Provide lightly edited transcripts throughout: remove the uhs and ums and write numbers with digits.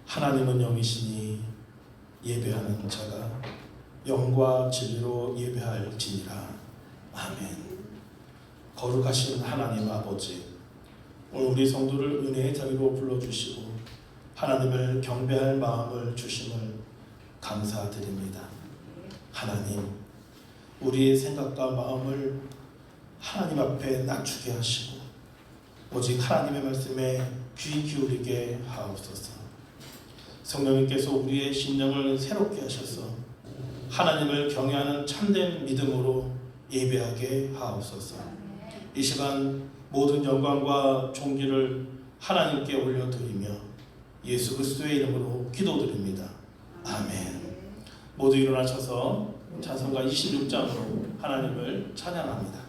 하나님은 영이시니 예배하는 자가 영과 진리로 예배할지니라. 아멘. 거룩하신 하나님 아버지, 오늘 우리 성도를 은혜의 자리로 불러주시고 하나님을 경배할 마음을 주심을 감사드립니다. 하나님, 우리의 생각과 마음을 하나님 앞에 낮추게 하시고 오직 하나님의 말씀에 귀 기울이게 하옵소서. 성령님께서 우리의 심령을 새롭게 하셔서 하나님을 경외하는 참된 믿음으로 예배하게 하옵소서. 이 시간 모든 영광과 존귀를 하나님께 올려드리며 예수 그리스도의 이름으로 기도드립니다. 아멘. 모두 일어나셔서 찬송가 26장으로 하나님을 찬양합니다.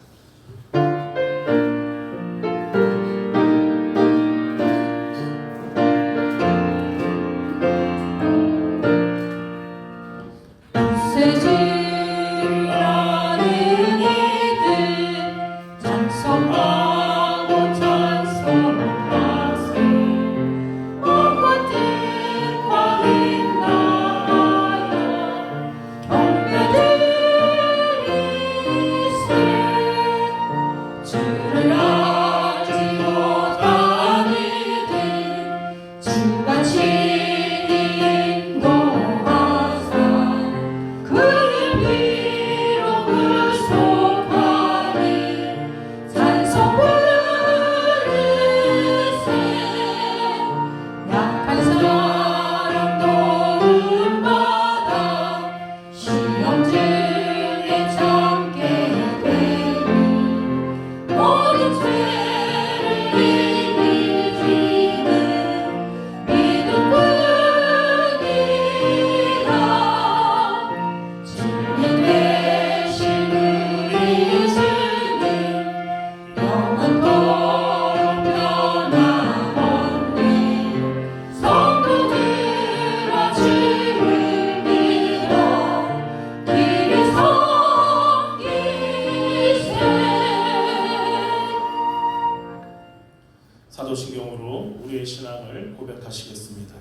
사도신경으로 우리의 신앙을 고백하시겠습니다.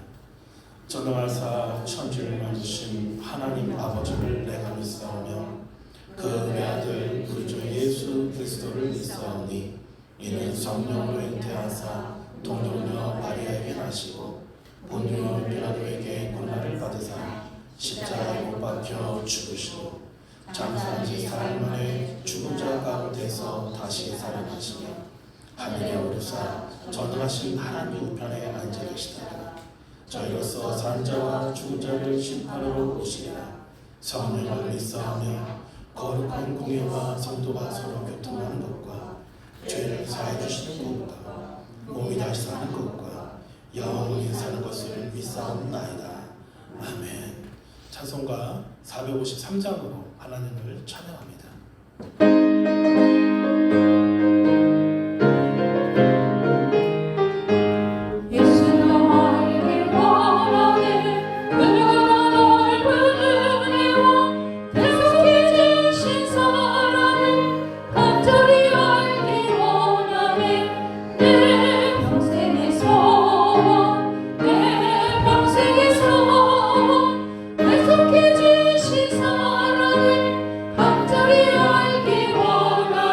전능하사 천지를 만드신 하나님 아버지를 내가 믿사오며 그 외아들 우리 주 예수 그리스도를 믿사오니 이는 성령으로 잉태하사 동정녀 마리아에게 나시고 본요 빌라도에게 고난을 받으사 십자가에 못 박혀 죽으시고 장사한 지 사흘 만에 죽은 자 가운데서 다시 살아나시며 하늘에 오르사 전능하신 하나님 우편에 앉아 계시다가 저희로서 산 자와 죽은 자를 심판하러 오시리라. 성령을 믿사오며 거룩한 공예와 성도가 서로 교통하는 것과 죄를 사해 주시는 것과 몸이 다시 사는 것과 영원히 사는 것을 믿사옵나이다. 아멘. 찬송가 453장으로 하나님을 찬양합니다. 계속해 주신 사랑을 간절히 알기 원하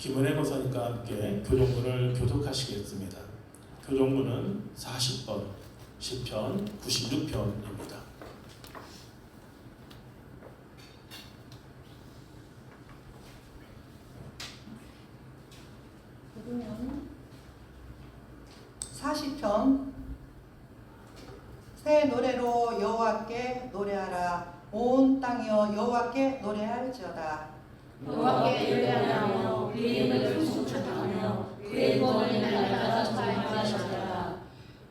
김은혜 권사님과 함께 교동문을 교독하시겠습니다. 교동문은 40번, 시편 96편입니다. 교동문 40편. 새 노래로 여호와께 노래하라. 온 땅이여 여호와께 노래할지어다. 여호와께 노래하며 그의 이름을 송축하며 그의 구원을 날마다 찬양하시리라.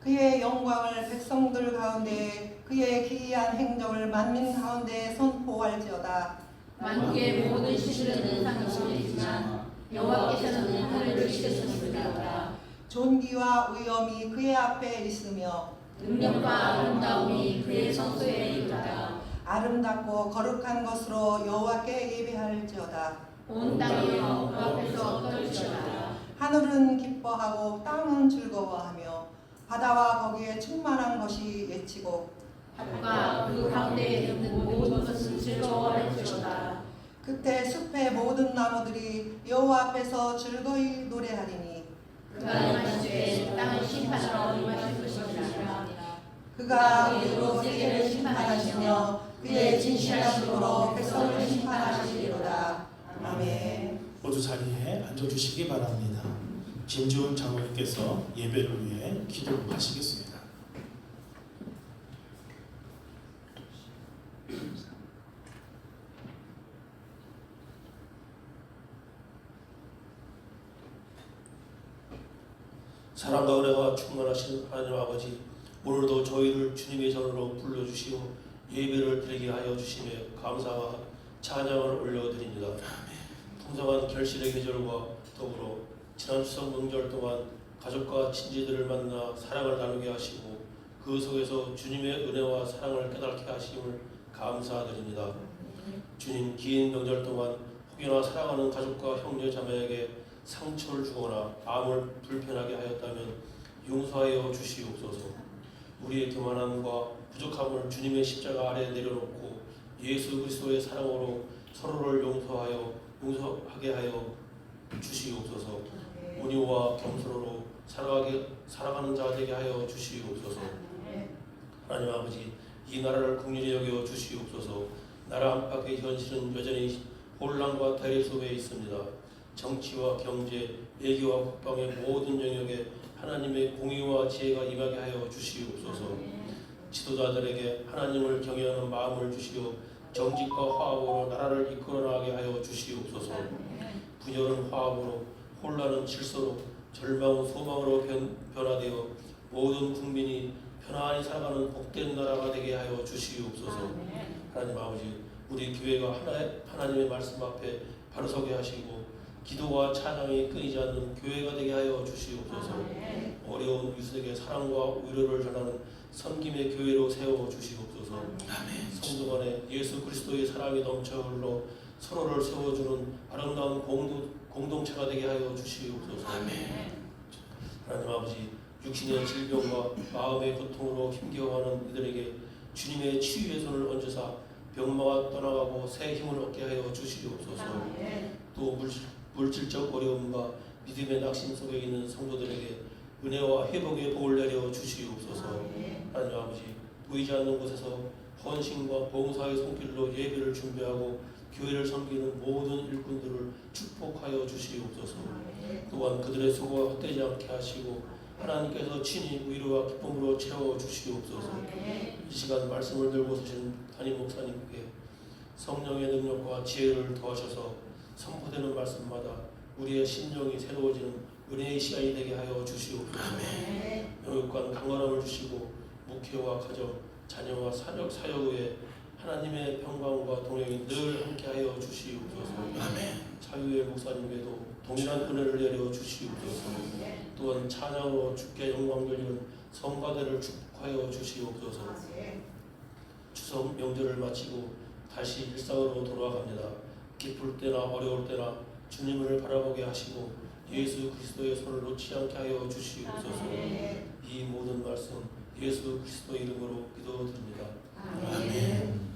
그의 영광을 백성들 가운데 그의 기이한 행적을 만민 가운데 선포할지어다. 만국의 모든 신들은 상실이지만 여호와께서는 하늘을 지으셨습니다. 존귀와 위엄이 그의 앞에 있으며 능력과 아름다움이 그의 성소에 있다. 아름답고 거룩한 것으로 여호와께 예배할지어다. 온 땅이여 그 앞에서 떨지어다. 하늘은 기뻐하고 땅은 즐거워하며 바다와 거기에 충만한 것이 외치고 하늘과 그 가운데에 있는 모든 것은 즐거워할지어다. 그때 숲의 모든 나무들이 여호와 앞에서 즐거이 노래하리니 그가 임하시되 땅을 심판하러 임하실 것이니라. 그가 이로 세계를 심판하시며 그의 진실하심으로 백성을 심판하시리로다. 아멘. 모두 자리에 앉아주시기 바랍니다. 김주훈 장로님께서 예배를 위해 기도하시겠습니다. 사랑과 은혜가 충만하신 하나님 아버지, 오늘도 저희를 주님의 전으로 불러주시어 예배를 드리게 하여 주심에 감사와 찬양을 올려드립니다. 풍성한 결실의 계절과 더불어 지난 추석 명절 동안 가족과 친지들을 만나 사랑을 나누게 하시고 그 속에서 주님의 은혜와 사랑을 깨닫게 하심을 감사드립니다. 주님, 긴 명절 동안 혹여나 사랑하는 가족과 형제 자매에게 상처를 주거나 마음을 불편하게 하였다면 용서하여 주시옵소서. 우리의 교만함과 부족함을 주님의 십자가 아래 내려놓고 예수 그리스도의 사랑으로 서로를 용서하게 하여 주시옵소서. 온유와 겸손으로 살아가는 자 되게 하여 주시옵소서. 하나님 아버지, 이 나라를 긍휼히 여겨 주시옵소서. 나라 안팎의 현실은 여전히 혼란과 대립 속에 있습니다. 정치와 경제, 외교와 국방의 모든 영역에 하나님의 공의와 지혜가 임하게 하여 주시옵소서. 지도자들에게 하나님을 경외하는 마음을 주시어 정직과 화합으로 나라를 이끌어 나가게 하여 주시옵소서. 분열은 화합으로, 혼란은 질서로, 절망은 소망으로 변화되어 모든 국민이 편안히 살아가는 복된 나라가 되게 하여 주시옵소서. 하나님 아버지, 우리 교회가 하나님의 말씀 앞에 바로 서게 하시고 기도와 찬양이 끊이지 않는 교회가 되게 하여 주시옵소서. 어려운 이웃에게 사랑과 위로를 전하는 섬김의 교회로 세워 주시옵소서. 성도 간에 예수 그리스도의 사랑이 넘쳐 흘러 서로를 세워주는 아름다운 공동체가 되게 하여 주시옵소서. 하나님 아버지, 육신의 질병과 마음의 고통으로 힘겨워하는 이들에게 주님의 치유의 손을 얹으사 병마가 떠나가고 새 힘을 얻게 하여 주시옵소서. 또 물질적 어려움과 믿음의 낙심 속에 있는 성도들에게 은혜와 회복의 복을 내려 주시옵소서. 하나님 아버지, 보이지 않는 곳에서 헌신과 봉사의 손길로 예배를 준비하고 교회를 섬기는 모든 일꾼들을 축복하여 주시옵소서. 또한 그들의 수고가 헛되지 않게 하시고 하나님께서 친히 위로와 기쁨으로 채워 주시옵소서. 이 시간 말씀을 들고 서신 담임 목사님께 성령의 능력과 지혜를 더하셔서 선포되는 말씀마다 우리의 심령이 새로워지는 은혜의 시간이 되게 하여 주시옵소서. 영육간 강건함을 주시고 목회와 가정, 자녀와 사역에 하나님의 평강과 동행이 늘 함께하여 주시옵소서. 자유의 목사님께도 동일한 은혜를 내려 주시옵소서. 또한 찬양으로 주께 영광 돌리는 성가대를 축복하여 주시옵소서. 추석 명절을 마치고 다시 일상으로 돌아갑니다. 기쁠 때나 어려울 때나 주님을 바라보게 하시고 예수 그리스도의 손을 놓지 않게 하여 주시옵소서. 이 모든 말씀 예수 그리스도 이름으로 기도드립니다. 아멘.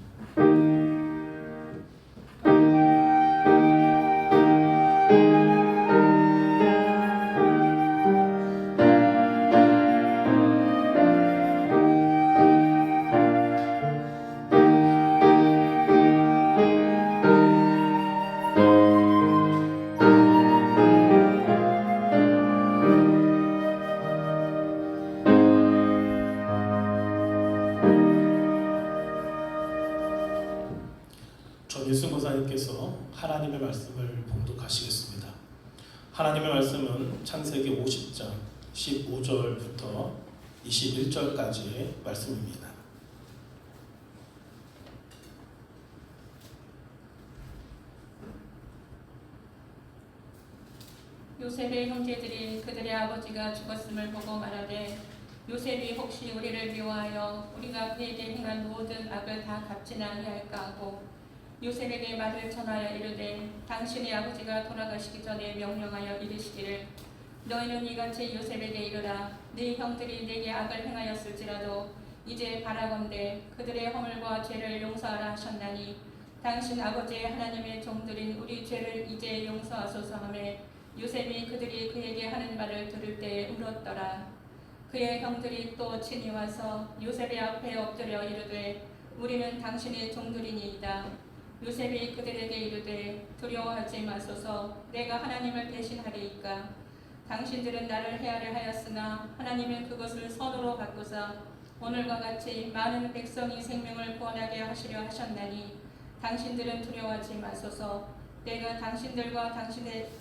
하나님의 말씀은 창세기 50장 15절부터 21절까지의 말씀입니다. 요셉의 형제들이 그들의 아버지가 죽었음을 보고 말하되 요셉이 혹시 우리를 미워하여 우리가 그에게 행한 모든 악을 다 갚지는 아니할까 하고 요셉에게 말을 전하여 이르되 당신의 아버지가 돌아가시기 전에 명령하여 이르시기를 너희는 이같이 요셉에게 이르라 네 형들이 내게 악을 행하였을지라도 이제 바라건대 그들의 허물과 죄를 용서하라 하셨나니 당신 아버지의 하나님의 종들인 우리 죄를 이제 용서하소서 하며 요셉이 그들이 그에게 하는 말을 들을 때에 울었더라. 그의 형들이 또 친히 와서 요셉의 앞에 엎드려 이르되 우리는 당신의 종들이니이다. 요셉이 그들에게 이르되 두려워하지 마소서 내가 하나님을 대신하리이까. 당신들은 나를 해하려 하였으나 하나님은 그것을 선으로 바꾸사 오늘과 같이 많은 백성이 생명을 구원하게 하시려 하셨나니 당신들은 두려워하지 마소서 내가 당신들과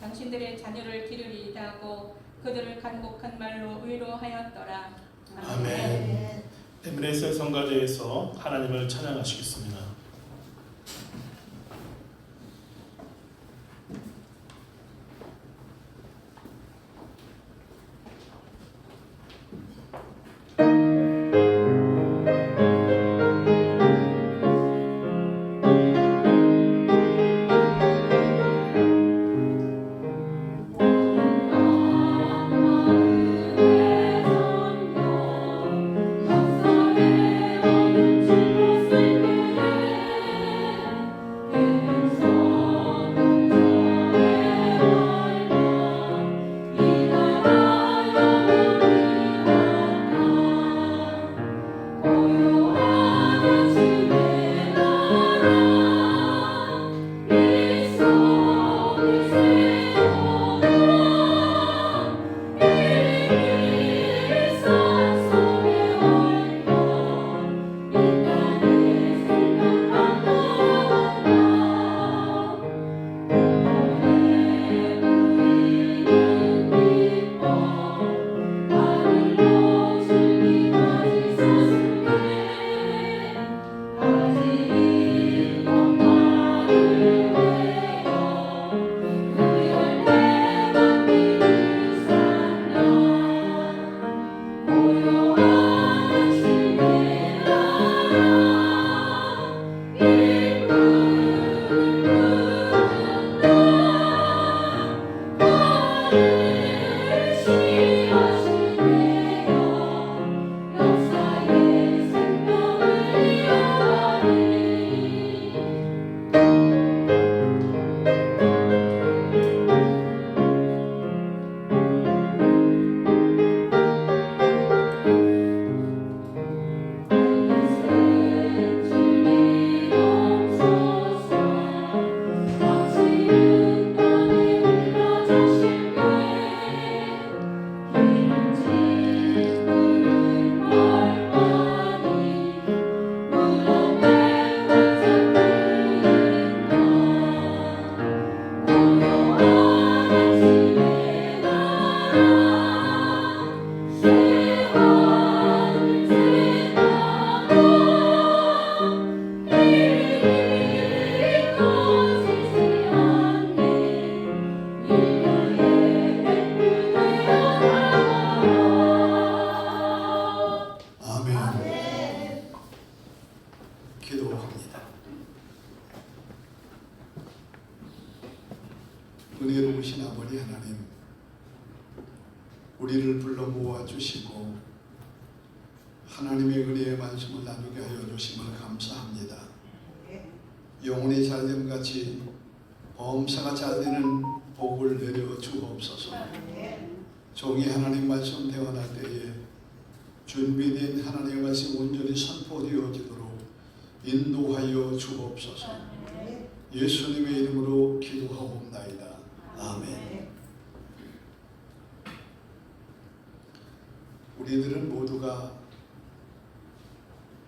당신들의 자녀를 기르리이다 하고 그들을 간곡한 말로 위로하였더라. 아멘. 에브레스의 성가대에서 하나님을 찬양하시겠습니다. 은혜로우신 아버지 하나님, 우리를 불러 모아주시고 하나님의 은혜의 말씀을 나누게 하여 주심을 감사합니다. 영혼이 잘됨같이 범사가 잘되는 복을 내려 주옵소서. 종이 하나님 말씀 대원할 때에 준비된 하나님의 말씀 온전히 선포되어지도록 인도하여 주옵소서. 예수님의 이름으로 기도하옵나이다. 아멘. 우리들은 모두가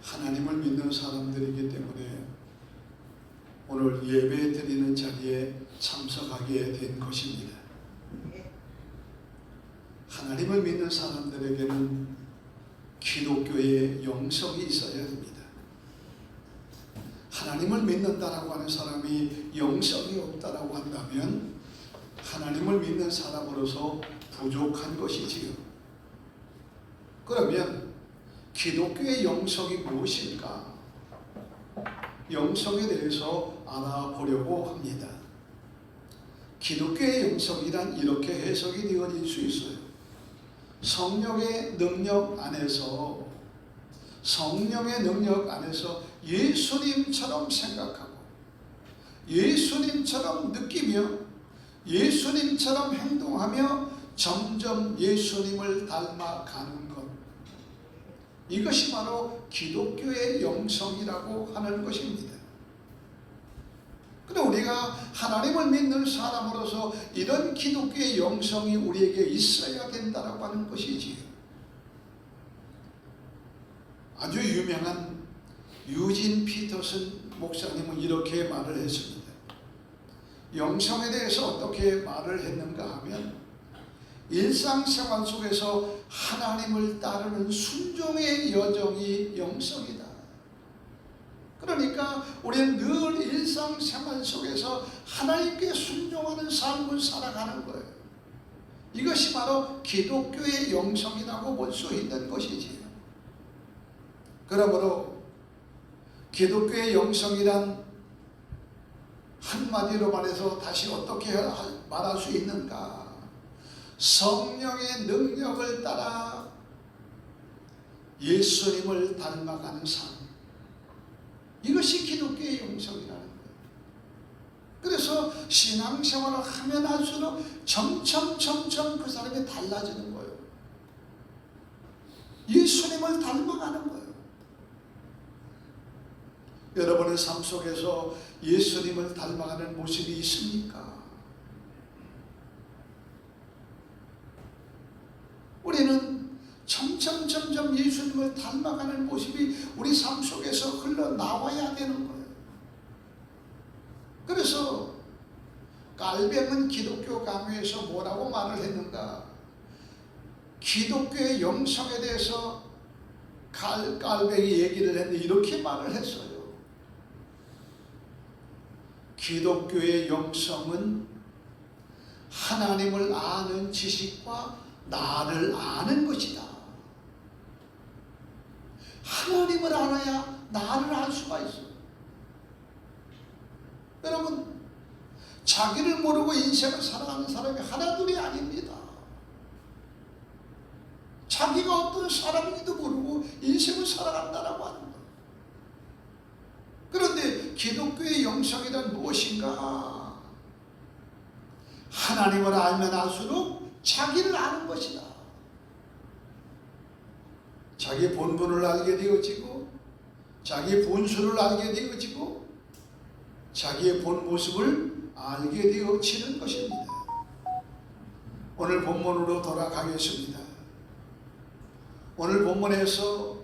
하나님을 믿는 사람들이기 때문에 오늘 예배 드리는 자리에 참석하게 된 것입니다. 하나님을 믿는 사람들에게는 기독교의 영성이 있어야 됩니다. 하나님을 믿는다라고 하는 사람이 영성이 없다라고 한다면 하나님을 믿는 사람으로서 부족한 것이지요. 그러면 기독교의 영성이 무엇일까? 영성에 대해서 알아보려고 합니다. 기독교의 영성이란 이렇게 해석이 되어질 수 있어요. 성령의 능력 안에서 예수님처럼 생각하고 예수님처럼 느끼며 예수님처럼 행동하며 점점 예수님을 닮아가는 것. 이것이 바로 기독교의 영성이라고 하는 것입니다. 그런데 우리가 하나님을 믿는 사람으로서 이런 기독교의 영성이 우리에게 있어야 된다고 하는 것이지요. 아주 유명한 유진 피터슨 목사님은 이렇게 말을 했습니다. 영성에 대해서 어떻게 말을 했는가 하면 일상생활 속에서 하나님을 따르는 순종의 여정이 영성이다. 그러니까 우리는 늘 일상생활 속에서 하나님께 순종하는 삶을 살아가는 거예요. 이것이 바로 기독교의 영성이라고 볼 수 있는 것이지요. 그러므로 기독교의 영성이란 한마디로 말해서 다시 어떻게 말할 수 있는가? 성령의 능력을 따라 예수님을 닮아가는 삶. 이것이 기독교의 영성이라는 거예요. 그래서 신앙생활을 하면 할수록 점점 그 사람이 달라지는 거예요. 예수님을 닮아가는 거예요. 여러분의 삶 속에서 예수님을 닮아가는 모습이 있습니까? 우리는 점점 예수님을 닮아가는 모습이 우리 삶 속에서 흘러나와야 되는 거예요. 그래서 깔뱅은 기독교 강요에서 뭐라고 말을 했는가? 기독교의 영성에 대해서 깔뱅이 얘기를 했는데 이렇게 말을 했어요. 기독교의 영성은 하나님을 아는 지식과 나를 아는 것이다. 하나님을 알아야 나를 알 수가 있어요. 여러분, 자기를 모르고 인생을 살아가는 사람이 하나둘이 아닙니다. 자기가 어떤 사람인지도 모르고 인생을 살아간다라고 하는 거예요. 그런데 기독교의 영성이란 무엇인가? 하나님을 알면 알수록 자기를 아는 것이다. 자기 본분을 알게 되어지고 자기 본수를 알게 되어지고 자기의 본 모습을 알게 되어지는 것입니다. 오늘 본문으로 돌아가겠습니다. 오늘 본문에서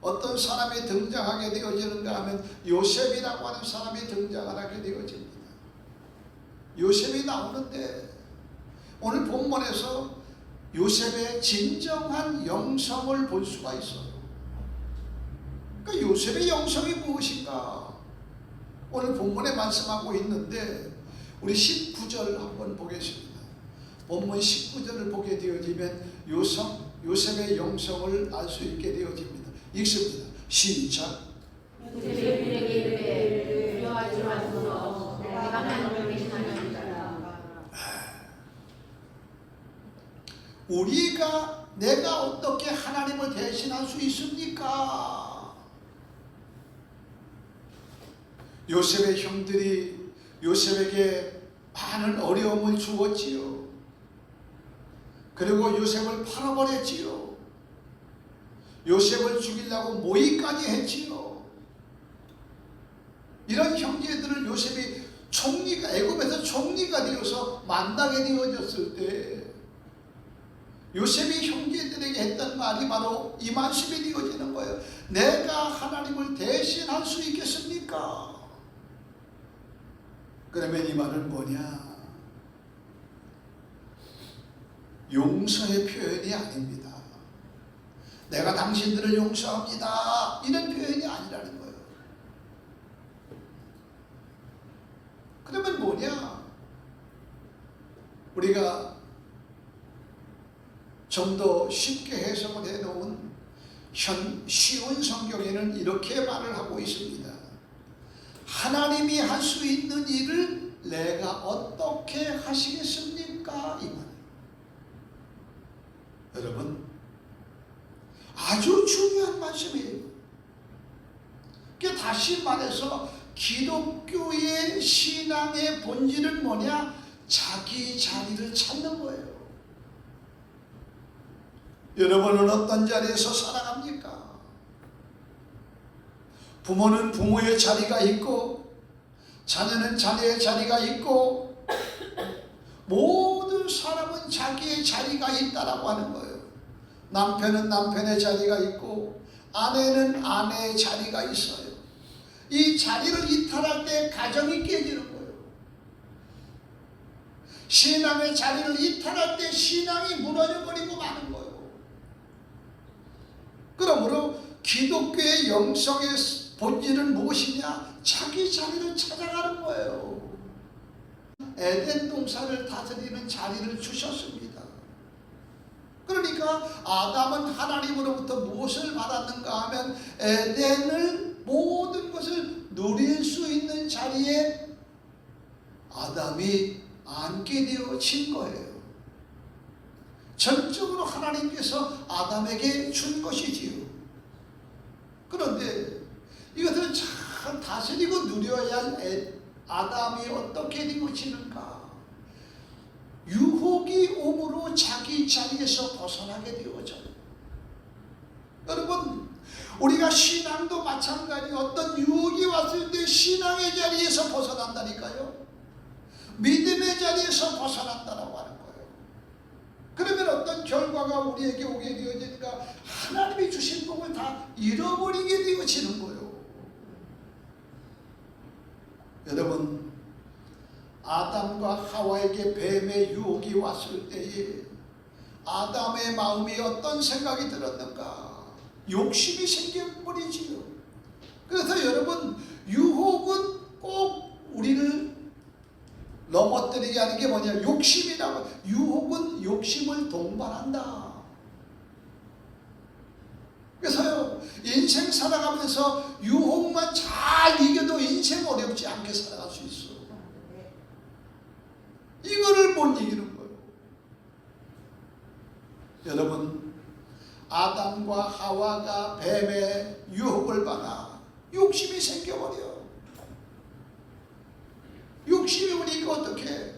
어떤 사람이 등장하게 되어지는가 하면 요셉이라고 하는 사람이 등장을 하게 되어집니다. 요셉이 나오는데 오늘 본문에서 요셉의 진정한 영성을 볼 수가 있어요. 그러니까 요셉의 영성이 무엇인가? 오늘 본문에 말씀하고 있는데 우리 19절 한번 보겠습니다. 본문 19절을 보게 되어지면 요셉의 영성을 알 수 있게 되어집니다. 읽습니다. 시작. 요셉에게 이르되 두려워하지 마소서 내가 하나님을 대신하였느니라. 우리가 내가 어떻게 하나님을 대신할 수 있습니까? 요셉의 형들이 요셉에게 많은 어려움을 주었지요. 그리고 요셉을 팔아버렸지요. 요셉을 죽이려고 모의까지 했지요. 이런 형제들을 요셉이 애굽에서 총리가 되어서 만나게 되어졌을 때 요셉이 형제들에게 했던 말이 바로 이 말씀이 되어지는 거예요. 내가 하나님을 대신할 수 있겠습니까? 그러면 이 말은 뭐냐? 용서의 표현이 아닙니다. 내가 당신들을 용서합니다, 이런 표현이 아니라는 거예요. 그러면 뭐냐? 우리가 좀 더 쉽게 해석을 해놓은 쉬운 성경에는 이렇게 말을 하고 있습니다. 하나님이 할 수 있는 일을 내가 어떻게 하시겠습니까? 이 말. 여러분, 아주 중요한 말씀이에요. 다시 말해서 기독교의 신앙의 본질은 뭐냐? 자기 자리를 찾는 거예요. 여러분은 어떤 자리에서 살아갑니까? 부모는 부모의 자리가 있고, 자녀는 자녀의 자리가 있고, 모든 사람은 자기의 자리가 있다라고 하는 거예요. 남편은 남편의 자리가 있고, 아내는 아내의 자리가 있어요. 이 자리를 이탈할 때 가정이 깨지는 거예요. 신앙의 자리를 이탈할 때 신앙이 무너져버리고 마는 거예요. 그러므로 기독교의 영성의 본질은 무엇이냐? 자기 자리를 찾아가는 거예요. 에덴 동산을 다스리는 자리를 주셨습니다. 그러니까 아담은 하나님으로부터 무엇을 받았는가 하면 에덴을 모든 것을 누릴 수 있는 자리에 아담이 앉게 되어진 거예요. 전적으로 하나님께서 아담에게 준 것이지요. 그런데 이것을 잘 다스리고 누려야 할 아담이 어떻게 되어지는가? 유혹이 오므로 자기 자리에서 벗어나게 되어져요. 여러분, 우리가 신앙도 마찬가지. 어떤 유혹이 왔을 때 신앙의 자리에서 벗어난다니까요. 믿음의 자리에서 벗어난다라고 하는 거예요. 그러면 어떤 결과가 우리에게 오게 되어지니까 하나님이 주신 복을 다 잃어버리게 되어지는 거예요. 여러분, 아담과 하와에게 뱀의 유혹이 왔을 때에 아담의 마음이 어떤 생각이 들었는가? 욕심이 생겨버리지요. 그래서 여러분, 유혹은 꼭 우리를 넘어뜨리게 하는 게 뭐냐? 욕심이라고. 유혹은 욕심을 동반한다. 그래서요, 인생 살아가면서 유혹만 잘 이겨도 인생 어렵지 않게 살아갈 수 있어. 이거를 못 이기는 거예요. 여러분, 아담과 하와가 뱀의 유혹을 받아 욕심이 생겨버려. 욕심이 오니까 어떻게?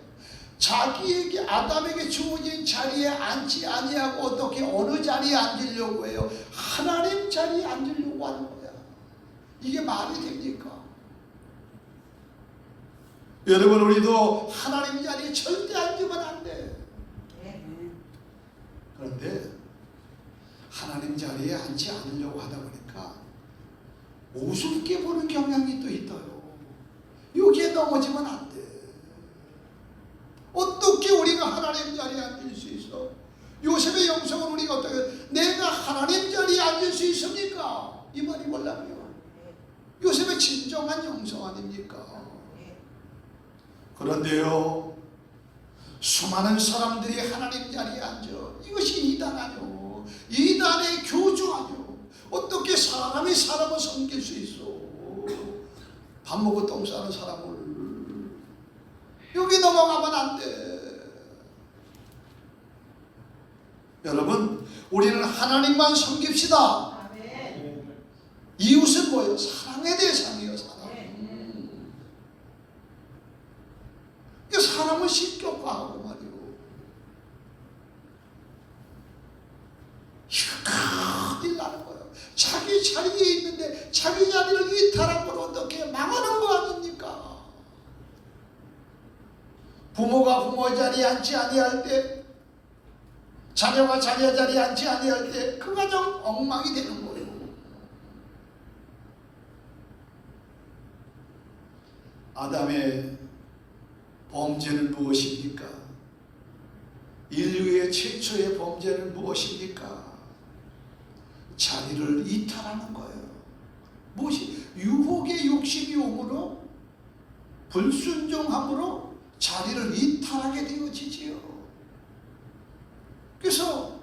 자기에게 아담에게 주어진 자리에 앉지 아니하고 어떻게 어느 자리에 앉으려고 해요? 하나님 자리에 앉으려고 하는 거야. 이게 말이 됩니까? 여러분, 우리도 하나님 자리에 절대 앉으면 안 돼. 그런데 하나님 자리에 앉지 않으려고 하다 보니까 우습게 보는 경향이 또 있어요. 여기에 넘어지면 안 돼. 어떻게 우리가 하나님 자리에 앉을 수 있어? 요셉의 영성은 우리가 어떻게, 내가 하나님 자리에 앉을 수 있습니까? 이 말이 뭐라고요? 요셉의 진정한 영성 아닙니까? 그런데요, 수많은 사람들이 하나님 자리에 앉아. 이것이 이단 아니요. 이단의 교주 아니요. 어떻게 사람이 사람을 섬길 수 있어? 밥 먹고 똥 싸는 사람을 여기 넘어가면 안 돼. 여러분, 우리는 하나님만 섬깁시다. 이웃은 뭐예요? 사랑의 대상이에요. 사랑. 사람을 신격화하고 말이요. 이거 큰일 나는 거예요. 자기 자리에 있는데 자기 자리를 이탈하고 어떻게 망하는 거 아닙니까? 부모가 부모 자리에 앉지 아니할 때, 자녀가 자녀 자리에 앉지 아니할 때 그 가정 엉망이 되는 거예요. 아담의 범죄는 무엇입니까? 인류의 최초의 범죄는 무엇입니까? 자리를 이탈하는 거예요. 무엇이? 유혹의 욕심이 오므로 불순종함으로 자리를 이탈하게 되어지지요. 그래서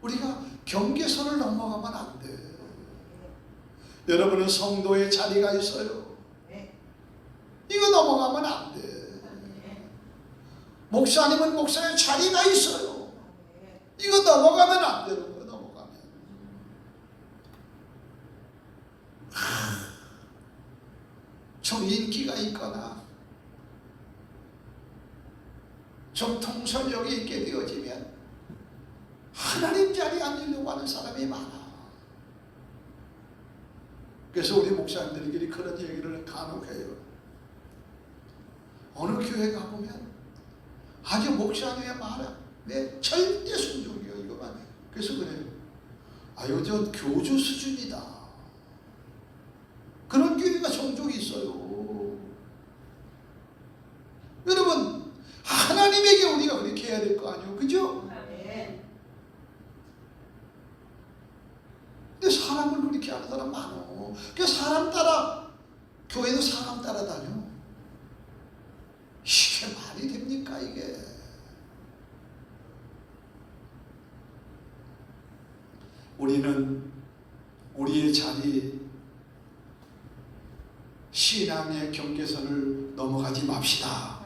우리가 경계선을 넘어가면 안 돼. 여러분은 성도의 자리가 있어요. 이거 넘어가면 안 돼. 목사님은 목사의 자리가 있어요. 이거 넘어가면 안 되는 거예요. 넘어가면. 좀 인기가 있거나 좀 통솔력이 있게 되어지면 하나님 자리에 앉으려고 하는 사람이 많아. 그래서 우리 목사님들끼리 그런 얘기를 간혹 해요. 어느 교회 가보면 아주 목사님의 말에 내 절대 순종이요 이거만. 그래서 그래요. 아유 저 교주 수준이다. 그런 교회가 종종 있어요. 여러분 하나님에게 우리가 그렇게 해야 될 거 아니에요, 그죠? 근데 사람을 그렇게 하는 사람 많어. 그 사람 따라 교회도 사람 따라다녀. 이게 말이 됩니까 이게? 우리는 우리의 자리, 신앙의 경계선을 넘어가지 맙시다.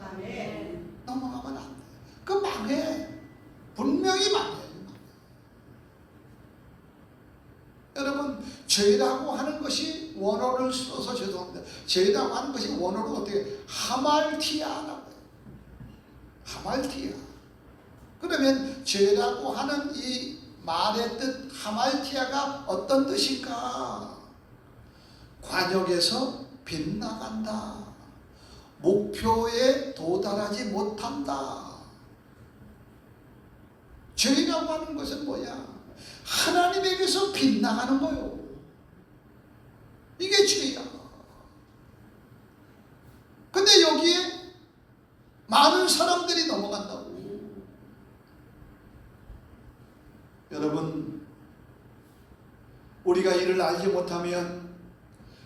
넘어가면 안 돼. 그 망해. 분명히 망해. 여러분 죄라고 하는 것이 원어를 써서 죄송합니다. 죄라고 하는 것이 원어로 어떻게 하말티아라고 해요. 하말티아. 그러면 죄라고 하는 이 말의 뜻 하말티아가 어떤 뜻일까? 관역에서 빗나간다. 목표에 도달하지 못한다. 죄라고 하는 것은 뭐야? 하나님에게서 빗나가는 거요. 이게 죄야. 근데 여기에 많은 사람들이 넘어간다고. 여러분, 우리가 이를 알지 못하면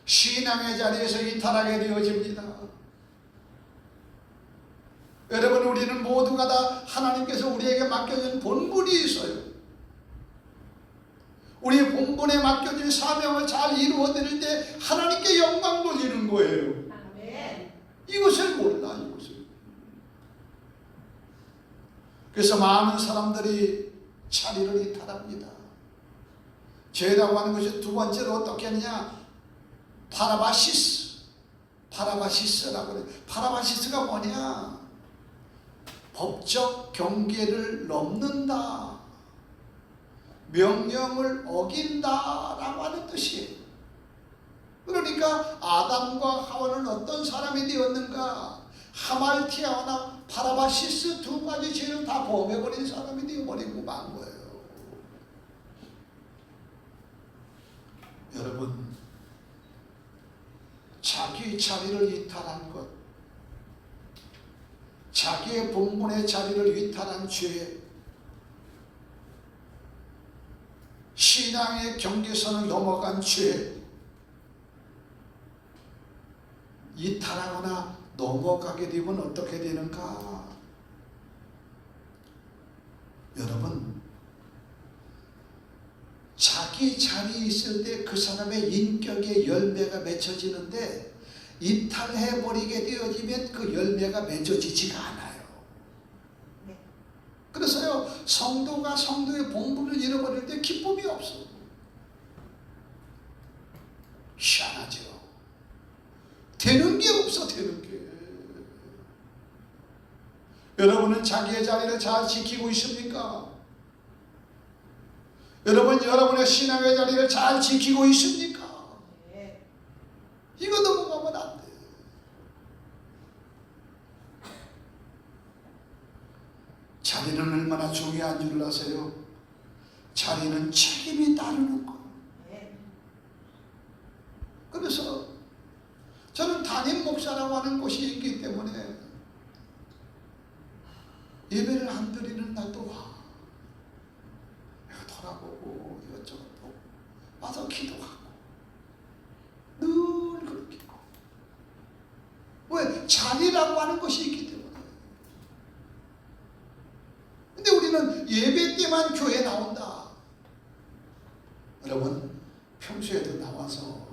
신앙의 자리에서 이탈하게 되어집니다. 여러분, 우리는 모두가 다 하나님께서 우리에게 맡겨진 본분이 있어요. 우리의 본분에 맡겨진 사명을 잘 이루어드릴 때 하나님께 영광 돌리는 거예요. 이것을 몰라, 이것을. 그래서 많은 사람들이 자리를 이탈합니다. 죄라고 하는 것이 두 번째로 어떻게 하느냐? 파라바시스라고 그래요. 파라바시스가 뭐냐? 법적 경계를 넘는다. 명령을 어긴다라고 하는 뜻이에요. 그러니까 아담과 하와는 어떤 사람이 되었는가? 하말티아나 파라바시스 두 가지 죄를 다 범해버린 사람이 되어버리고 만 거예요. 여러분, 자기 자리를 이탈한 것, 자기의 본분의 자리를 이탈한 죄, 신앙의 경계선을 넘어간 죄, 이탈하거나 넘어가게 되면 어떻게 되는가? 여러분, 자기 자리에 있을 때 그 사람의 인격의 열매가 맺혀지는데 이탈해버리게 되어지면 그 열매가 맺어지지가 않아요. 그래서요, 성도가 성도의 본분을 잃어버릴 때 기쁨이 없어. 희한하죠. 되는 게 없어, 되는 게. 여러분은 자기의 자리를 잘 지키고 있습니까? 여러분, 여러분의 신앙의 자리를 잘 지키고 있습니까? 이거 넘어가면 안 돼. 자리는 얼마나 중요한 줄 아세요? 자리는 책임이 따르는 거. 그래서 저는 담임 목사라고 하는 곳이 있기 때문에 예배를 한 드리는 날도 와. 이거 돌아보고 이것저것 보고 와서 기도하고 늘 그렇게 하고. 왜? 자리라고 하는 것이 있기 때문에. 근데 우리는 예배 때만 교회에 나온다. 여러분 평소에도 나와서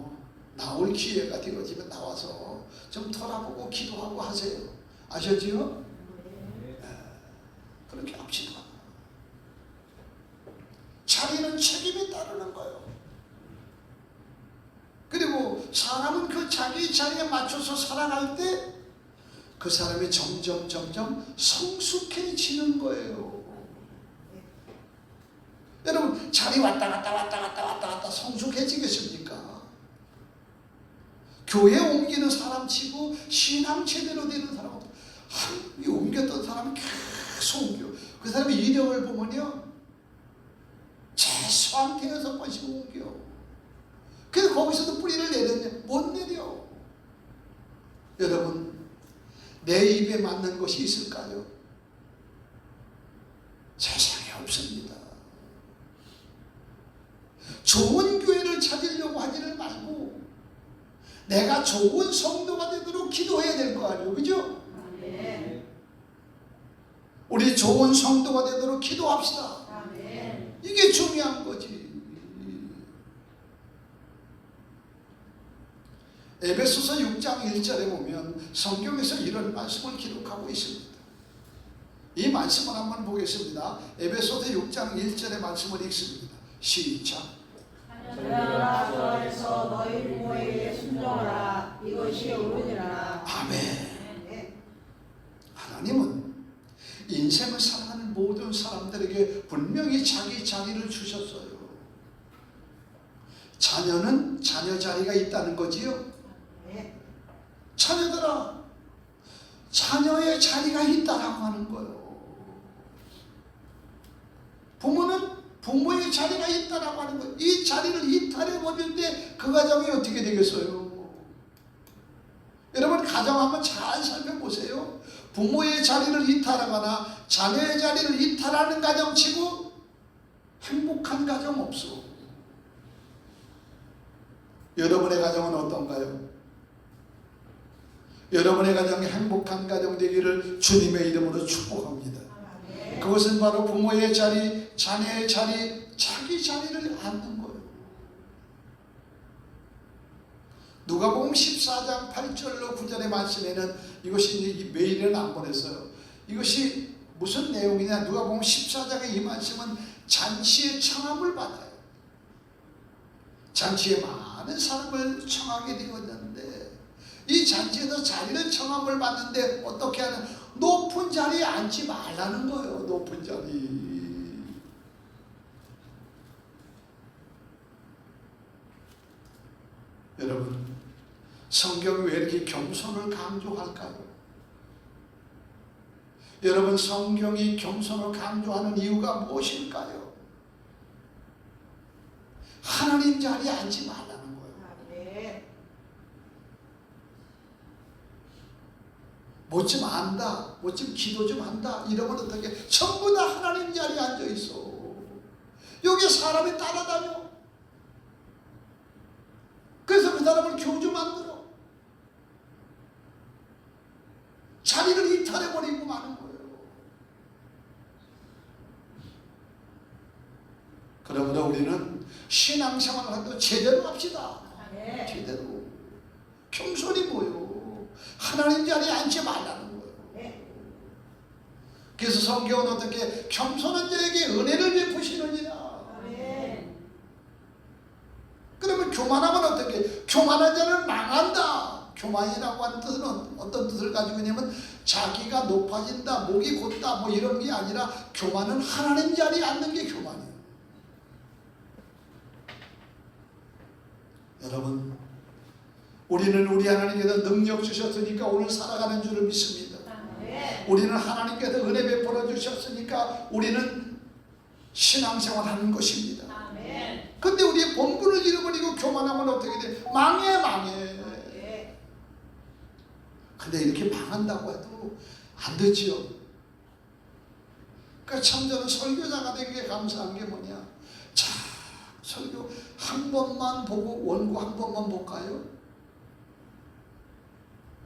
나올 기회가 되어지면 나와서 좀 돌아보고 기도하고 하세요. 아셨지요? 그렇게 합시다. 자리는 책임이 따르는 거예요. 그리고 사람은 그 자기 자리에 맞춰서 살아갈 때 그 사람이 점점 성숙해지는 거예요. 여러분 자리 왔다 갔다 성숙해지겠습니까? 교회 옮기는 사람 치고 신앙 제대로 되는 사람 한 옮겼던 사람이 계속 옮겨. 그 사람의 이력을 보면요 최소한 5번씩 옮겨. 그래서 거기서도 뿌리를 내렸냐? 못 내려. 여러분 내 입에 맞는 것이 있을까요? 세상에 없습니다. 좋은 교회를 찾으려고 하지를 말고 내가 좋은 성도가 되도록 기도해야 될 거 아니에요. 그죠? 아멘. 우리 좋은 성도가 되도록 기도합시다. 아멘. 이게 중요한 거지. 에베소서 6장 1절에 보면 성경에서 이런 말씀을 기록하고 있습니다. 이 말씀을 한번 보겠습니다. 에베소서 6장 1절의 말씀을 읽습니다. 시작. 자녀들아 주 안에서 너희 부모에게 순종하라. 이것이 옳으니라. 아멘. 하나님은 인생을 살아가는 모든 사람들에게 분명히 자기 자리를 주셨어요. 자녀는 자녀 자리가 있다는 거지요. 자녀들아 자녀의 자리가 있다라고 하는 거예요. 부모는 부모의 자리가 있다라고 하는 거예요. 이 자리를 이탈해버릴 때 그 가정이 어떻게 되겠어요? 여러분 가정 한번 잘 살펴보세요. 부모의 자리를 이탈하거나 자녀의 자리를 이탈하는 가정 치고 행복한 가정 없어. 여러분의 가정은 어떤가요? 여러분의 가정이 행복한 가정 되기를 주님의 이름으로 축복합니다. 그것은 바로 부모의 자리, 자녀의 자리, 자기 자리를 앉는 거예요. 누가복음 14장 8절로 9절의 말씀에는 이것이 메일은 안 보냈어요. 이것이 무슨 내용이냐? 누가복음 14장의 이 말씀은 잔치의 청함을 받아요. 잔치에 많은 사람을 청하게 되었는데 이 잔치에서 자리를 청함을 받는데 어떻게 하는? 높은 자리에 앉지 말라는 거예요. 높은 자리. 여러분 성경이 왜 이렇게 겸손을 강조할까요? 여러분 성경이 겸손을 강조하는 이유가 무엇일까요? 하나님 자리에 앉지 말라는 거예요. 뭐 좀 안다, 뭐 좀 기도 좀 한다 이러면 어떻게? 전부 다 하나님 자리에 앉아 있어. 여기 사람이 따라다녀. 그래서 그 사람을 교주 만들어. 자리를 이탈해버리고 마는 거예요. 그러므로 우리는 신앙생활을 할 때 제대로 합시다. 제대로. 겸손히 모여. 하나님 자리에 앉지 말라는 거예요. 그래서 성경은 어떻게 겸손한 자에게 은혜를 베푸시느니라. 그러면 교만하면 어떻게? 교만한 자는 망한다. 교만이라고 하는 뜻은 어떤 뜻을 가지고 있냐면 자기가 높아진다, 목이 곧다 뭐 이런 게 아니라 교만은 하나님 자리에 앉는 게 교만이에요. 여러분 우리는 우리 하나님께서 능력 주셨으니까 오늘 살아가는 줄을 믿습니다. 우리는 하나님께서 은혜 베풀어 주셨으니까 우리는 신앙생활 하는 것입니다. 근데 우리의 본분을 잃어버리고 교만하면 어떻게 돼? 망해. 근데 이렇게 망한다고 해도 안 되지요. 그러니까 참 저는 설교자가 된 게 감사한 게 뭐냐. 자, 설교 한 번만 보고 원고 한 번만 볼까요?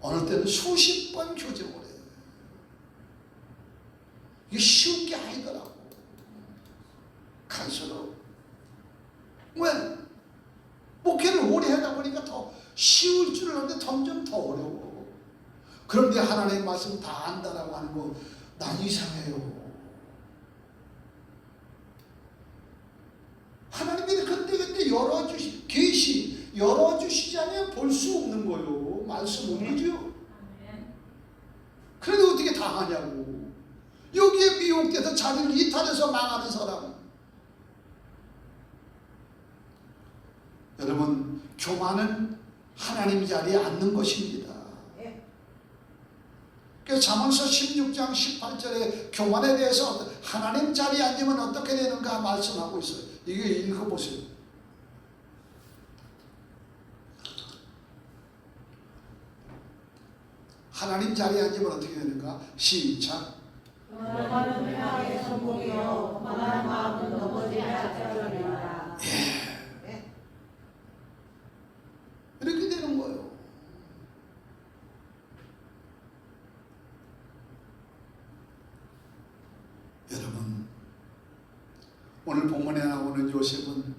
어느 때는 수십 번 교정을 해요. 이게 쉬운 게 아니더라고. 갈수록. 왜? 목회를 오래 하다 보니까 더 쉬울 줄 알았는데 점점 더 어려워. 그런데 하나님의 말씀 다 안다라고 하는 거 난 이상해요. 하나님이 그때 열어주시, 계시 열어주시자면 볼 수 없는 거요. 말씀은 그죠? 그런데 어떻게 다 하냐고. 여기에 미혹돼서 자기를 이탈해서 망하는 사람. 여러분, 교만은 하나님 자리에 앉는 것입니다. 그래서 잠언서 16장 18절에 교만에 대해서 하나님 자리에 앉으면 어떻게 되는가 말씀하고 있어요. 이게 읽어보세요. 하나님 자리에 앉으면 어떻게 되는가? 시작. 교만은 회방의 선봉이요 거만한 마음은 넘어지지 않으리라. 이렇게 되는 거예요. 여러분, 오늘 본문에 나오는 요셉은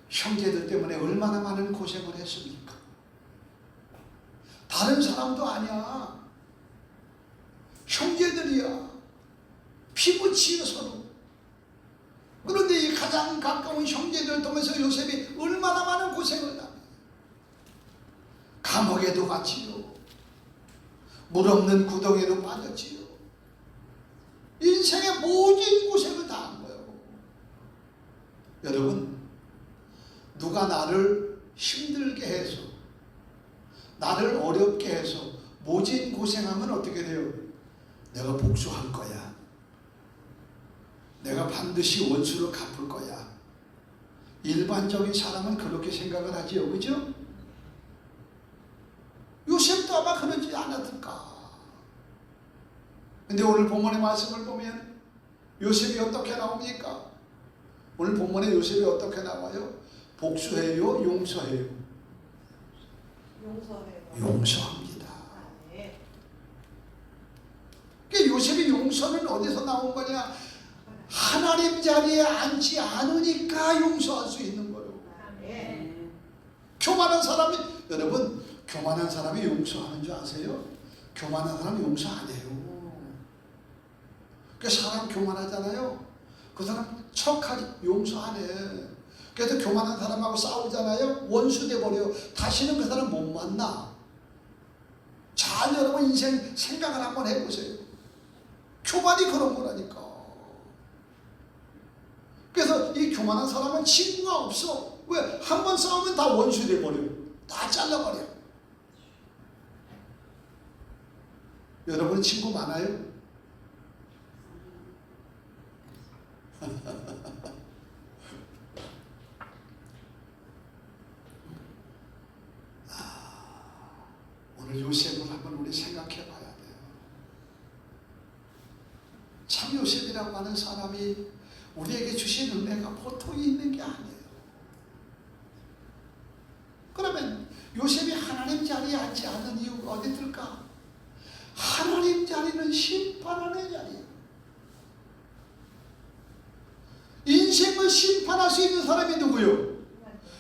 형제들 때문에 얼마나 많은 고생을 했습니까? 다른 사람도 아니야. 형제들이야. 피부치여 서로. 그런데 이 가장 가까운 형제들 통해서 요셉이 얼마나 많은 고생을 합니다. 감옥에도 갔지요. 물 없는 구덩이에도 빠졌지요. 인생의 모든 고생을 다 한 거예요. 여러분, 누가 나를 힘들게 해서 나를 어렵게 해서 모진 고생하면 어떻게 돼요? 내가 복수할 거야. 내가 반드시 원수를 갚을 거야. 일반적인 사람은 그렇게 생각을 하지요. 그죠? 요셉도 아마 그러지 않았을까. 근데 오늘 본문의 말씀을 보면 요셉이 어떻게 나옵니까? 오늘 본문에 요셉이 어떻게 나와요? 복수해요? 용서해요? 용서합니다. 그러니까 요셉이 용서는 어디서 나온 거냐? 하나님 자리에 앉지 않으니까 용서할 수 있는 거예요. 교만한 사람이, 여러분, 교만한 사람이 용서하는 줄 아세요? 교만한 사람이 용서 안 해요. 그 사람 교만하잖아요. 그 사람 척하지, 용서 안 해. 그래서 교만한 사람하고 싸우잖아요. 원수 돼버려. 다시는 그 사람 못 만나. 잘 여러분 인생 생각을 한번 해보세요. 교만이 그런 거라니까. 그래서 이 교만한 사람은 친구가 없어. 왜? 한 번 싸우면 다 원수 돼버려. 다 잘라버려. 여러분 친구 많아요? 오늘 요셉을 한번 우리 생각해 봐야 돼요. 참 요셉이라고 하는 사람이 우리에게 주신 은혜가 보통이 있는 게 아니에요. 그러면 요셉이 하나님 자리에 앉지 않은 이유가 어디 있을까? 하나님 자리는 심판하는 자리예요. 인생을 심판할 수 있는 사람이 누구요?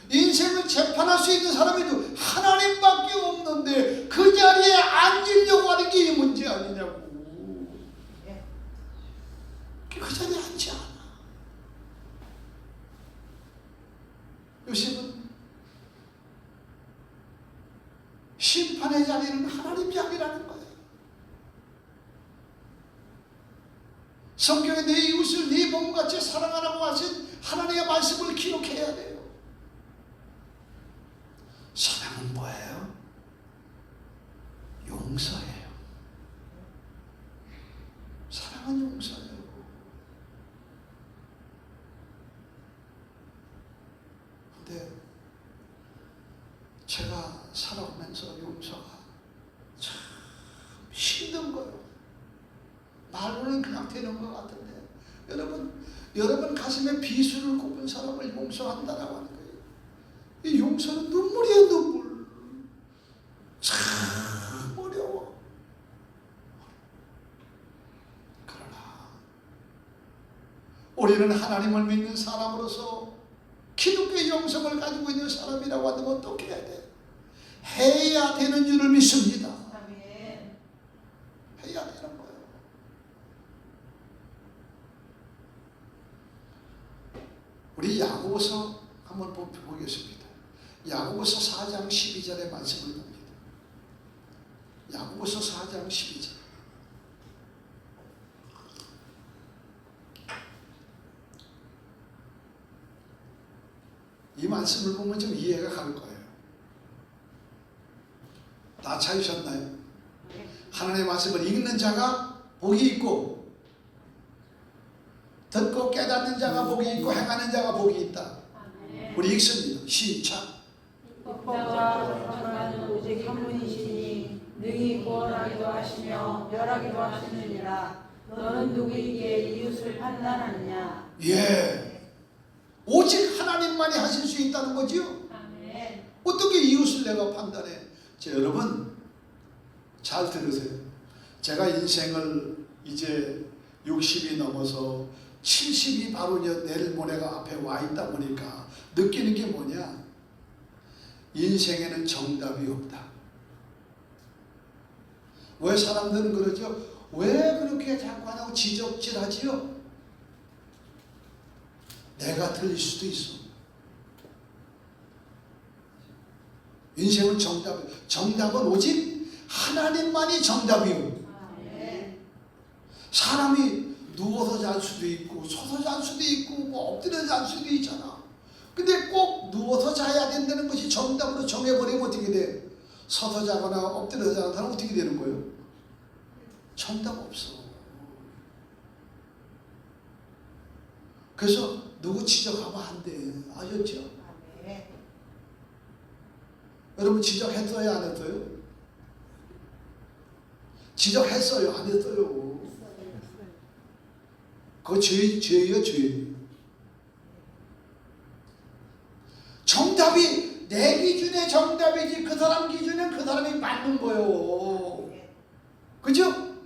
인생을 재판할 수 있는 사람이 누구? 하나님밖에 없는데 그 자리에 앉으려고 하는 게 이 문제 아니냐고. 그 자리에 앉지 않아. 요셉은 심판의 자리는 하나님 자리라는 거예요. 성경에 내 이웃을 네 몸같이 사랑하라고 하신 하나님의 말씀을 기록해야 돼요. 사랑은 뭐예요? 용서예요. 사랑은 용서예요. 근데 제가 살아오면서 용서가 참 힘든 거예요. 말 말로는 그냥 되는 것 같은데 여러분 가슴에 비수를 꼽은 사람을 용서한다라고 하는 거예요. 이 용서는 눈물이에요, 눈물. 참 어려워. 그러나 우리는 하나님을 믿는 사람으로서 기독교의 영성을 가지고 있는 사람이라고 하면 어떻게 해야 돼? 해야 되는 줄을 믿습니다. 아멘. 해야 되는 거예요. 우리 야고보서 한번 보겠습니다. 야고보서 4장 12절의 말씀을 봅니다. 야고보서 4장 12절. 이 말씀을 보면 좀 이해가 갈 거예요. 다 찾으셨나요? 하나님의 말씀을 읽는 자가 복이 있고 듣고 깨닫는 자가 복이 있고 행하는 자가 복이 있다. 우리 읽습니다. 시작. 법자와 전하는 오직 한 분이시니 능히 구원하기도 하시며 멸하기도 하시느니라. 너는 누구에게 이웃을 판단하느냐? 예. 오직 하나님만이 하실 수 있다는 거지요. 아멘. 어떻게 이웃을 내가 판단해? 자, 여러분 잘 들으세요. 제가 인생을 이제 60이 넘어서 70이 바로 내일 모레가 앞에 와 있다 보니까 느끼는 게 뭐냐? 인생에는 정답이 없다. 왜 사람들은 그러죠? 왜 그렇게 자꾸 하냐고 지적질하지요? 내가 틀릴 수도 있어. 인생은 정답은 오직 하나님만이 정답이요. 사람이 누워서 잘 수도 있고 서서 잘 수도 있고 뭐 엎드려 잘 수도 있잖아. 근데 꼭 누워서 자야 된다는 것이 정답으로 정해버리면 어떻게 돼? 서서 자거나 엎드려 자는 사람 어떻게 되는 거예요? 정답 없어. 그래서 누구 지적하면 안 돼. 아셨죠? 여러분 지적했어요? 안 했어요? 지적했어요? 안 했어요? 그거 죄예요, 죄. 정답이 내 기준에 정답이지 그 사람 기준엔 그 사람이 맞는 거예요. 그죠?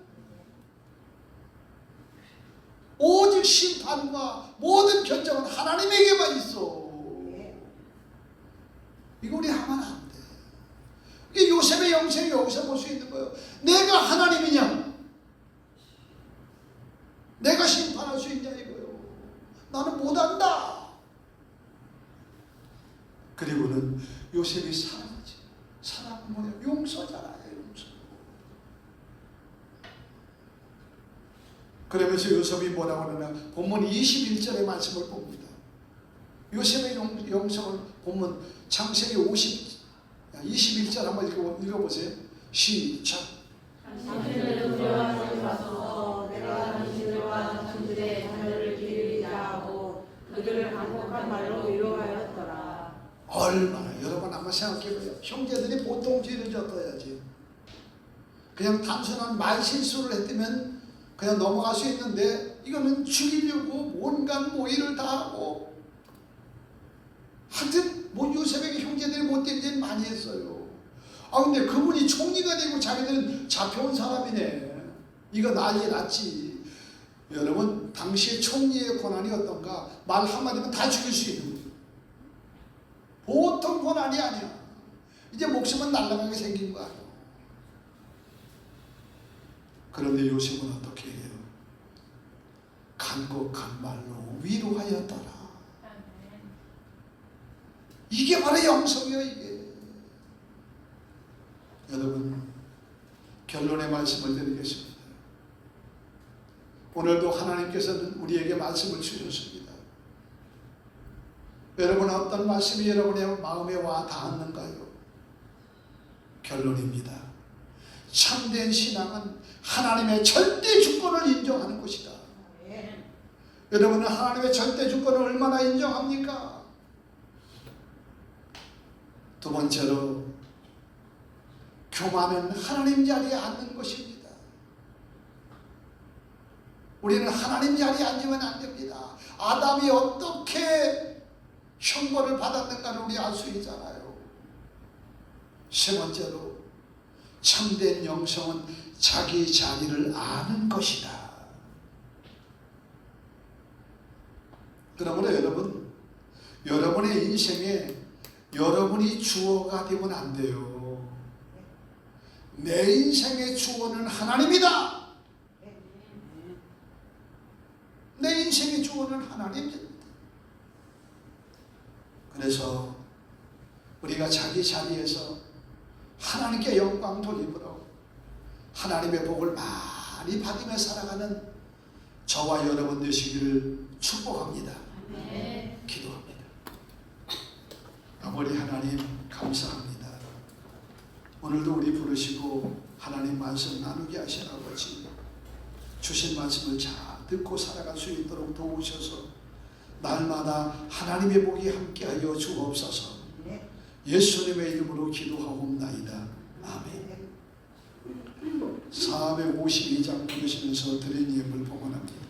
오직 심판과 모든 결정은 하나님에게만 있어. 이거 우리 하면 안 돼. 이게 요셉의 영생이 여기서 볼 수 있는 거예요. 내가 하나님이냐? 내가 심판할 수 있냐 이거요. 나는 못한다. 그리고는 요셉이 사랑하지. 사랑은 뭐냐? 용서잖아요. 용서. 그러면서 요셉이 뭐라고 하느냐? 본문 21절의 말씀을 봅니다. 요셉의 영성을 본문 창세기 21절 한번 읽어보세요. 시작. 당신을 두려워하지 마소서. 내가 당신들과 당신들의 자녀를 기르리자 하고 그들을 강력한 말로 위로하였더라. 얼마나 여러분 한번 생각해보세요. 형제들이 보통 죄를 졌어야지. 그냥 단순한 말 실수를 했다면 그냥 넘어갈 수 있는데 이거는 죽이려고 온갖 모의를 다 하고 하여튼 뭐 요셉에게 형제들이 못된 죄는 많이 했어요. 아 근데 그분이 총리가 되고 자기들은 잡혀온 사람이네. 이거 난리 났지. 여러분 당시의 총리의 권한이 어떤가? 말 한마디면 다 죽일 수 있는 거예요. 보통 권한이 아니야. 이제 목숨은 날아가게 생긴 거 아니야. 그런데 요셉은 어떻게 해요? 간곡한 말로 위로하였더라. 이게 바로 영성이에요. 이게. 여러분 결론의 말씀을 드리겠습니다. 오늘도 하나님께서는 우리에게 말씀을 주셨습니다. 여러분 어떤 말씀이 여러분의 마음에 와 닿았는가요? 결론입니다. 참된 신앙은 하나님의 절대 주권을 인정하는 것이다. 여러분은 하나님의 절대 주권을 얼마나 인정합니까? 두 번째로 교만은 하나님 자리에 앉는 것입니다. 우리는 하나님 자리에 앉으면 안 됩니다. 아담이 어떻게 형벌을 받았는가를 우리 알 수 있잖아요. 세 번째로 참된 영성은 자기 자리를 아는 것이다. 그러므로 여러분의 인생에 여러분이 주어가 되면 안 돼요. 내 인생의 주어는 하나님이다. 내 인생의 주어는 하나님입니다. 그래서 우리가 자기 자리에서 하나님께 영광 돌리므로 하나님의 복을 많이 받으며 살아가는 저와 여러분 되시기를 축복합니다. 기도합니다. 아버지 하나님 감사합니다. 오늘도 우리 부르시고 하나님 말씀 나누게 하신 아버지, 주신 말씀을 잘 듣고 살아갈 수 있도록 도우셔서 날마다 하나님의 복이 함께하여 주옵소서. 예수님의 이름으로 기도하옵나이다. 아멘. 452장 부르시면서 드린 예물 봉헌합니다.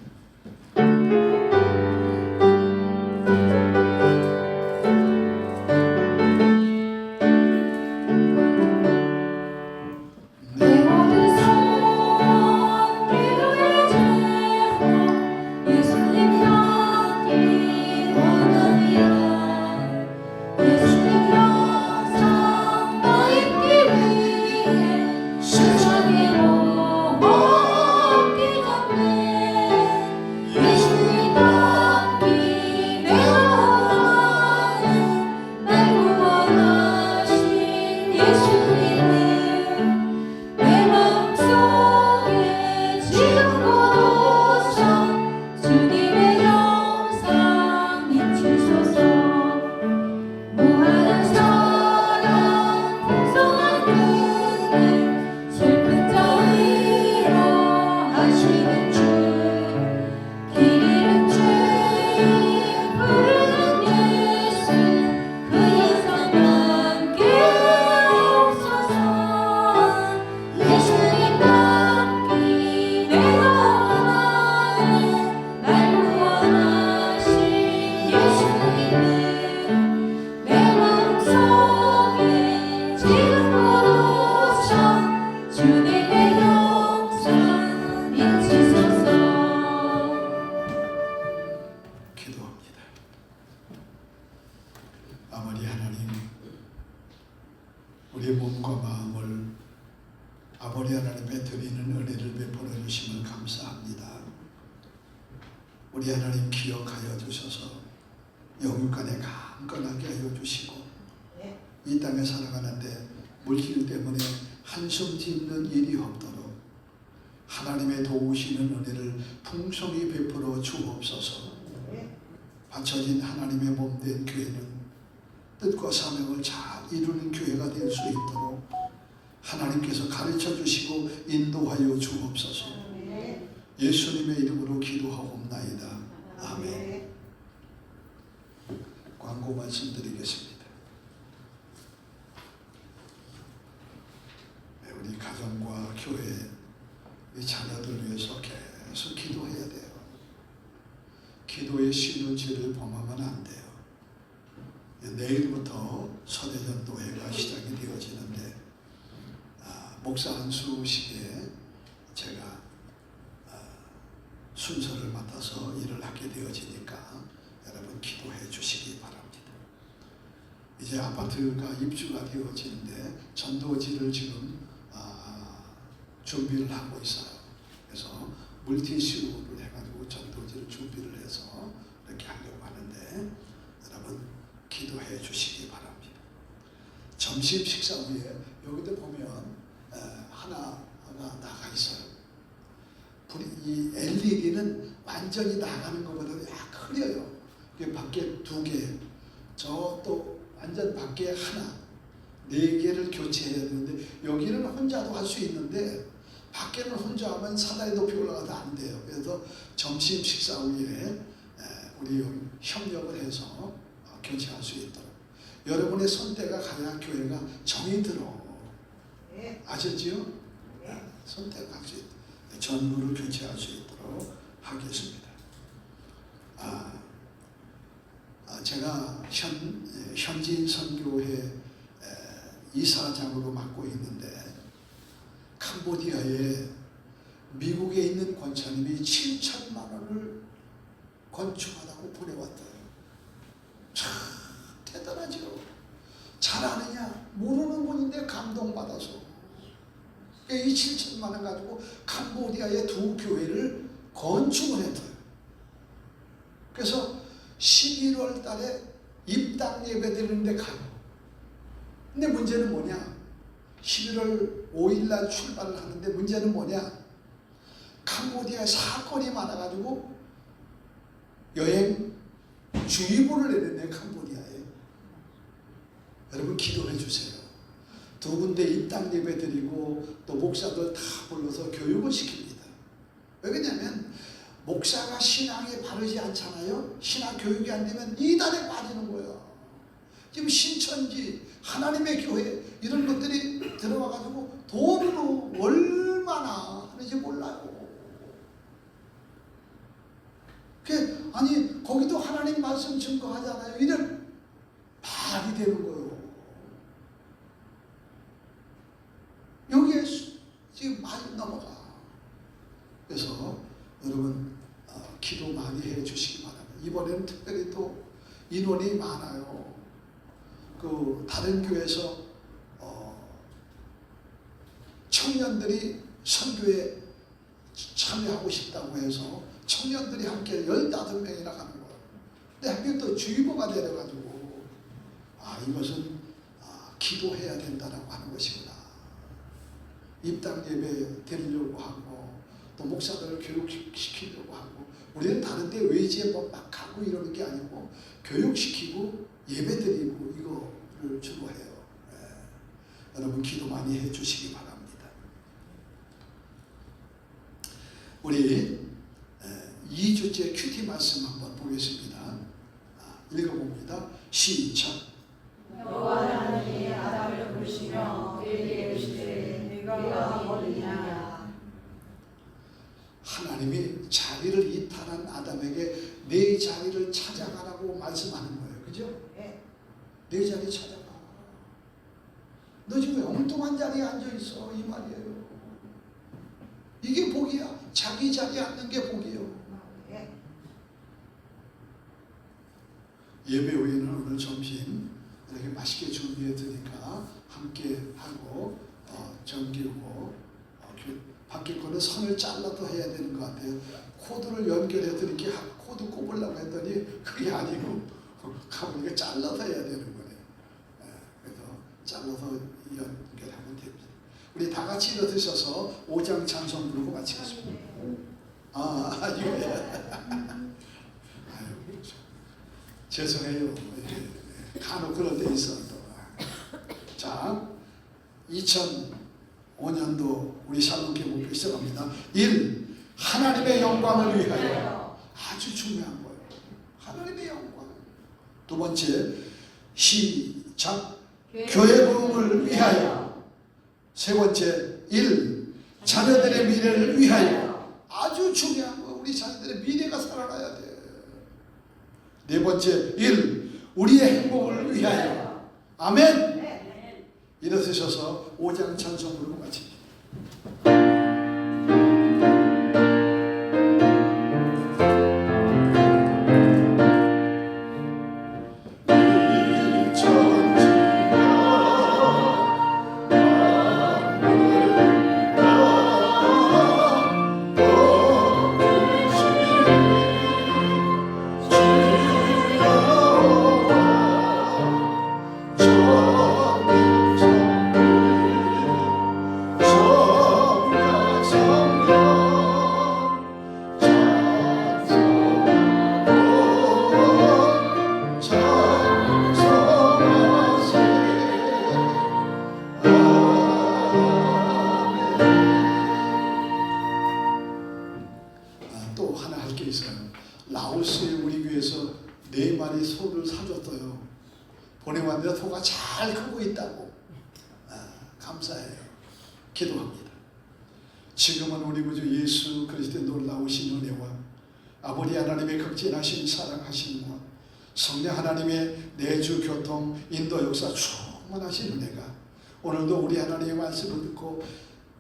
아버지 하나님, 우리의 몸과 마음을 아버지 하나님께 드리는 은혜를 베풀어 주심을 감사합니다. 우리 하나님 기억하여 주셔서 영육간에 강건하게 하여 주시고 이 땅에 살아가는데 물길 때문에 한숨 짓는 일이 없도록 하나님의 도우시는 은혜를 풍성히 베풀어 주옵소서. 바쳐진 하나님의 몸된 교회는 뜻과 사명을 잘 이루는 교회가 될 수 있도록 하나님께서 가르쳐 주시고 인도하여 주옵소서. 예수님의 이름으로 기도하옵나이다. 아멘. 광고 말씀드리겠습니다. 우리 가정과 교회, 우리 자녀들 위해서 계속 기도해야 돼요. 기도의 시너지를 범하면 안 돼요. 내일부터 서대전도회가 시작이 되어지는데 목사 안수식에 제가 순서를 맡아서 일을 하게 되어지니까 여러분 기도해 주시기 바랍니다. 이제 아파트가 입주가 되어지는데 전도지를 지금 준비를 하고 있어요. 그래서 물티슈를 해가지고 전도지를 준비를 해서 이렇게 하려고 하는데 여러분 기도해 주시기 바랍니다. 점심 식사 후에 여기도 보면 하나가 나가 있어요. 이 LED는 완전히 나가는 것보다 약간 흐려요. 이게 밖에 2개, 저 또 완전 밖에 하나, 4개를 교체해야 되는데 여기는 혼자도 할 수 있는데 밖에는 혼자 하면 사다리 높이 올라가도 안 돼요. 그래서 점심 식사 후에 우리 협력을 해서 교체할 수 있도록 여러분의 손때가 가야 교회가 정이 들어. 아셨지요? 손때가 갈 수 있도록 전부를 교체할 수 있도록 제가 현지인 선교회 이사장으로 맡고 있는데 캄보디아에 미국에 있는 권사님이 7천만 원을 건축하라고 보내왔대요. 참 대단하죠. 잘 아느냐? 모르는 분인데 감동받아서 이 7천만 원 가지고 캄보디아의 두 교회를 건축을 했어요. 그래서 11월 달에 입당 예배 드리는데 가요. 근데 문제는 뭐냐? 11월 5일 날 출발을 하는데 문제는 뭐냐? 캄보디아에 사건이 많아가지고 여행 주의보를 내렸네. 캄보디아에. 여러분 기도해 주세요. 두 군데 입당 예배 드리고 또 목사들 다 불러서 교육을 시킵니다. 왜 그러냐면 목사가 신앙에 바르지 않잖아요. 신앙 교육이 안 되면 이단에 빠지는 거예요. 지금 신천지 하나님의 교회 이런 것들이 들어와가지고 돈으로 얼마나 하는지 몰라요. 아니 거기도 하나님 말씀 증거하잖아요. 이런 말이 되는 거예요. 여기에 지금 많이 넘어가. 그래서 여러분 기도 많이 해 주시기 바랍니다. 이번에는 특별히 또 인원이 많아요. 그 다른 교회에서 청년들이 선교에 참여하고 싶다고 해서 청년들이 함께 15명이나 가는 거예요. 근데 하필 또 주의보가 내려가지고 이것은 기도해야 된다라고 하는 것이구나. 입당 예배 드리려고 하고 또 목사들을 교육시키려고 하고 우리는 다른데 외지에 막 가고 이러는 게 아니고 교육시키고 예배 드리고 이거를 주로 해요. 여러분 기도 많이 해 주시기 바랍니다. 우리 2주째 큐티 말씀 한번 보겠습니다. 읽어봅니다. 시작. 여호와 하나님이 아담을 부르시며 그에게 이르시되 네가 어디냐. 하나님이 자기를 이탈한 아담에게 내 자리를 찾아가라고 말씀하는 거예요. 그죠? 내 자리 찾아가. 너 지금 왜 엉뚱한 자리에 앉아있어? 이 말이에요. 이게 복이야. 자기 자리에 앉는 게 복이에요. 예배 후에는 오늘 점심 이렇게 맛있게 준비해 드니까 함께 하고 정기고 바뀔 거는 선을 잘라도 해야 되는 것 같아요. 코드를 연결해 드리게 코드 꼽으려고 했더니 그게 아니고 가보니까 잘라서 해야 되는 거네요. 그래서 잘라서 연결하면 됩니다. 우리 다 같이 일어서셔서 5장 찬송 부르고 마치겠습니다. 이거야. 죄송해요. 간혹 그런 데 있어. 자, 2005년도 우리 샬롬교회 목표 시작합니다. 1. 하나님의 영광을 위하여. 아주 중요한 거예요. 하나님의 영광. 두 번째, 시작. 교회 부흥을 위하여. 세 번째, 1. 자녀들의 미래를 위하여. 아주 중요한 거. 우리 자녀들의 미래가 살아나야 돼. 네 번째, 1. 우리의 행복을 위하여. 아멘. 일어서셔서 5장 찬송 부르고 마칩니다. 또 하나 할 게 있어요. 라오스에 우리 교회에서 4마리 소를 사줬어요. 보내왔는데 소가 잘 크고 있다고. 감사해요. 기도합니다. 지금은 우리 구주 예수 그리스도의 놀라우신 은혜와 아버지 하나님의 극진하신 사랑하심과 성령 하나님의 내주 교통 인도 역사 충만하신 은혜가 오늘도 우리 하나님의 말씀을 듣고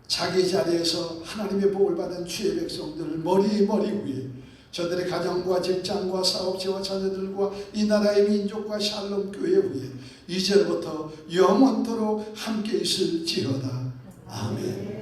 자기 자리에서 하나님의 복을 받은 주의 백성들 머리 위에 저들의 가정과 직장과 사업체와 자녀들과 이 나라의 민족과 샬롬 교회 위에 이제부터 영원토록 함께 있을지어다. 아멘.